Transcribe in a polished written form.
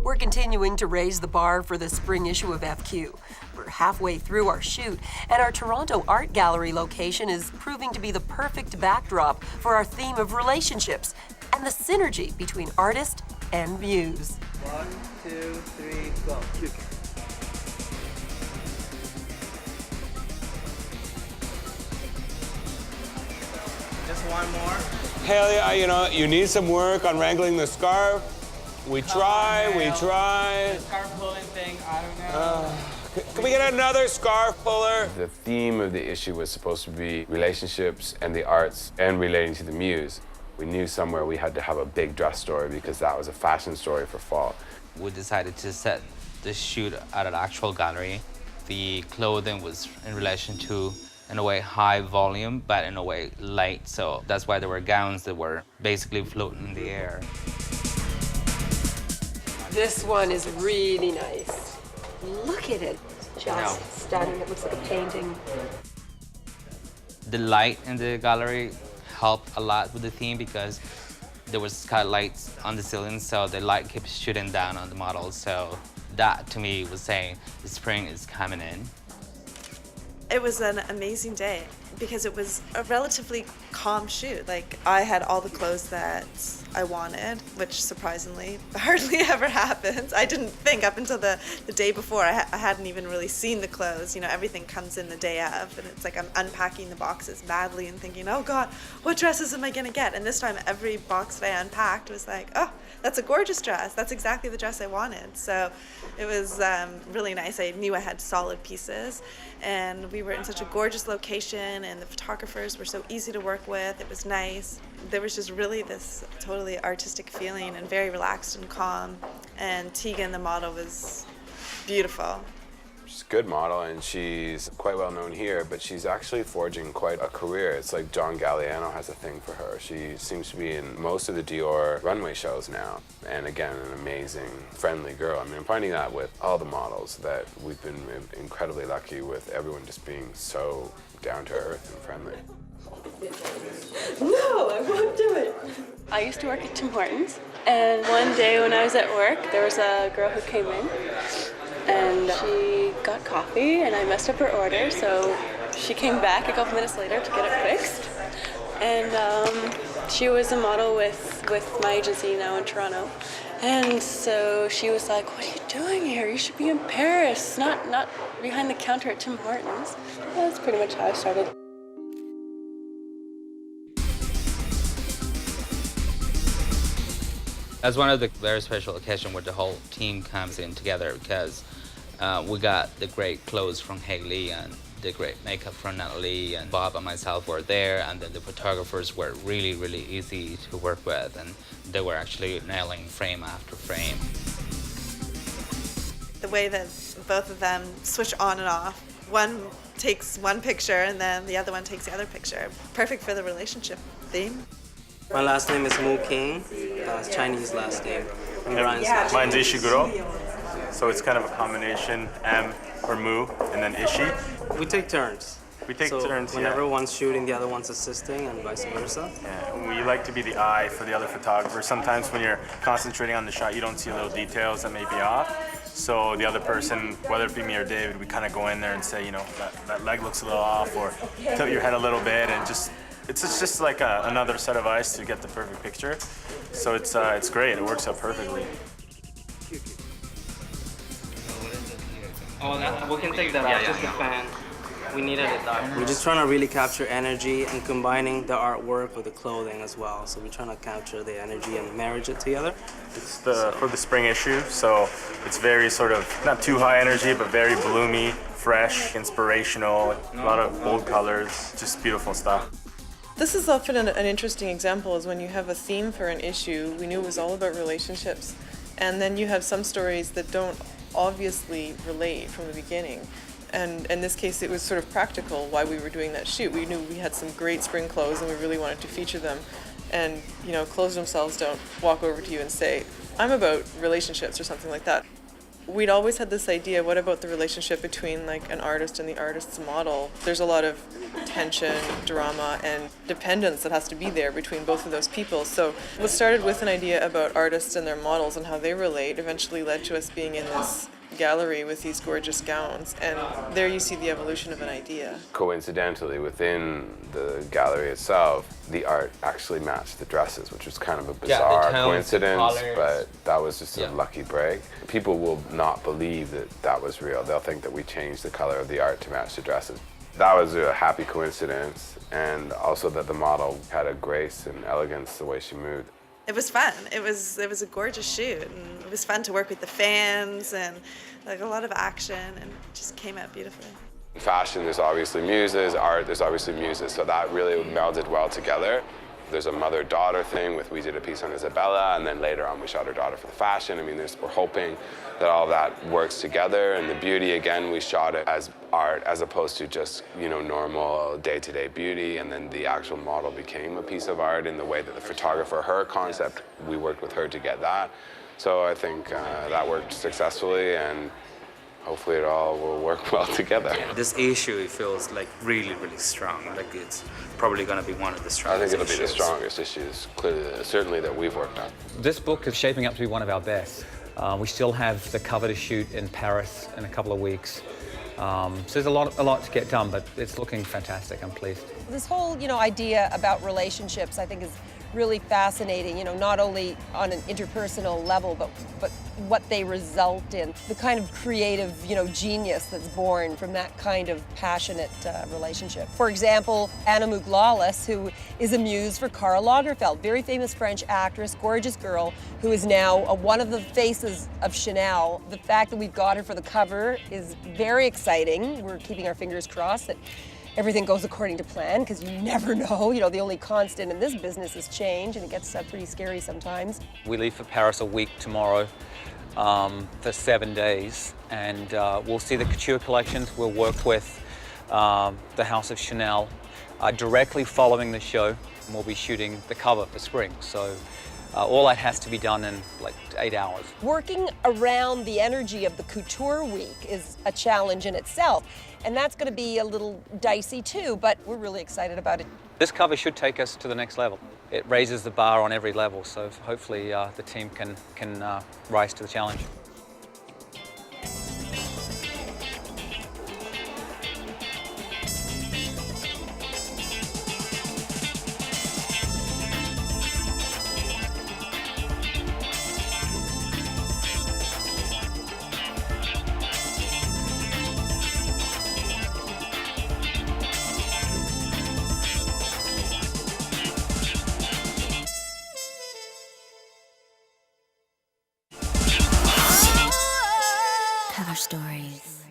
We're continuing to raise the bar for the spring issue of FQ. We're halfway through our shoot, and our Toronto Art Gallery location is proving to be the perfect backdrop for our theme of relationships and the synergy between artist and muse. 1, 2, 3, go. Just one more. Haley, you need some work on wrangling the scarf. We try. The scarf pulling thing, I don't know. Can we get another scarf puller? The theme of the issue was supposed to be relationships and the arts and relating to the muse. We knew somewhere we had to have a big dress story because that was a fashion story for fall. We decided to set the shoot at an actual gallery. The clothing was in relation to, in a way, high volume, but in a way light. So that's why there were gowns that were basically floating in the air. This one is really nice. Look at it. Just stunning. It looks like a painting. The light in the gallery helped a lot with the theme because there was skylights on the ceiling, so the light kept shooting down on the models. So that, to me, was saying the spring is coming in. It was an amazing day because it was a relatively calm shoot. Like, I had all the clothes that I wanted, which surprisingly hardly ever happens. I didn't think up until the day before. I hadn't even really seen the clothes. Everything comes in the day of, and it's like I'm unpacking the boxes madly and thinking, oh God, what dresses am I gonna get? And this time every box that I unpacked was like, oh, that's a gorgeous dress. That's exactly the dress I wanted. So it was really nice. I knew I had solid pieces, and we were in such a gorgeous location, and the photographers were so easy to work with. It was nice. There was just really this totally artistic feeling and very relaxed and calm. And Tegan, the model, was beautiful. She's a good model, and she's quite well known here, but she's actually forging quite a career. It's like John Galliano has a thing for her. She seems to be in most of the Dior runway shows now. And again, an amazing, friendly girl. I mean, I'm finding that with all the models, that we've been incredibly lucky with everyone just being so down to earth and friendly. No, I won't do it. I used to work at Tim Hortons, and one day when I was at work, there was a girl who came in, and she got coffee, and I messed up her order, so she came back a couple minutes later to get it fixed. And she was a model with my agency now in Toronto. And so she was like, what are you doing here? You should be in Paris, not behind the counter at Tim Hortons. That's pretty much how I started. That's one of the very special occasions where the whole team comes in together because we got the great clothes from Haley and the great makeup from Natalie, and Bob and myself were there, and then the photographers were really, really easy to work with, and they were actually nailing frame after frame. The way that both of them switch on and off. One takes one picture and then the other one takes the other picture. Perfect for the relationship theme. My last name is Mu King. It's Chinese last name. Mine's Ishiguro. So it's kind of a combination, M for Mu and then Ishi. We take turns. We take turns, whenever one's shooting, the other one's assisting, and vice versa. Yeah, we like to be the eye for the other photographer. Sometimes when you're concentrating on the shot, you don't see little details that may be off. So the other person, whether it be me or David, we kind of go in there and say, that leg looks a little off, or tilt your head a little bit, and it's just like another set of eyes to get the perfect picture. So it's great. It works out perfectly. Oh, we can take that out. Just the fan. We needed it dark. We're just trying to really capture energy and combining the artwork with the clothing as well. So we're trying to capture the energy and marriage it together. It's for the spring issue, so it's very sort of not too high energy, but very bloomy, fresh, inspirational. A lot of bold colors, just beautiful stuff. This is often an interesting example is when you have a theme for an issue. We knew it was all about relationships, and then you have some stories that don't obviously relate from the beginning. And in this case, it was sort of practical why we were doing that shoot. We knew we had some great spring clothes and we really wanted to feature them. And, clothes themselves don't walk over to you and say, I'm about relationships or something like that. we'd always had this idea, what about the relationship between like an artist and the artist's model? There's a lot of tension, drama, and dependence that has to be there between both of those people. So what started with an idea about artists and their models and how they relate eventually led to us being in this gallery with these gorgeous gowns, and there you see the evolution of an idea. Coincidentally, within the gallery itself, the art actually matched the dresses, which was kind of a bizarre coincidence, but that was just a lucky break. People will not believe that that was real. They'll think that we changed the color of the art to match the dresses. That was a happy coincidence, and also that the model had a grace and elegance the way she moved. It was fun. It was a gorgeous shoot, and it was fun to work with the fans and like a lot of action, and it just came out beautifully. In fashion, there's obviously muses. Art, there's obviously muses. So that really melded well together. There's a mother-daughter thing with, we did a piece on Isabella, and then later on we shot her daughter for the fashion. I mean, we're hoping that all that works together. And the beauty, again, we shot it as art as opposed to just, you know, normal day-to-day beauty. And then the actual model became a piece of art in the way that the photographer, her concept, we worked with her to get that. So I think that worked successfully, and hopefully it all will work well together. This issue, it feels like really, really strong. Like it's probably going to be one of the strongest I think it'll be the issues. strongest issues, clearly, certainly that we've worked on. This book is shaping up to be one of our best. We still have the cover to shoot in Paris in a couple of weeks. So there's a lot to get done, but it's looking fantastic. I'm pleased. This whole, idea about relationships, I think, is really fascinating, not only on an interpersonal level, but what they result in, the kind of creative, genius that's born from that kind of passionate relationship. For example, Anna Mouglalis, who is a muse for Karl Lagerfeld, very famous French actress, gorgeous girl, who is now one of the faces of Chanel. The fact that we've got her for the cover is very exciting. We're keeping our fingers crossed that everything goes according to plan, because you never know. The only constant in this business is change, and it gets pretty scary sometimes. We leave for Paris a week tomorrow for 7 days, and we'll see the couture collections. We'll work with the House of Chanel directly following the show, and we'll be shooting the cover for spring. So all that has to be done in like 8 hours. Working around the energy of the Couture Week is a challenge in itself, and that's going to be a little dicey too, but we're really excited about it. This cover should take us to the next level. It raises the bar on every level, so hopefully the team can rise to the challenge. Cover Stories.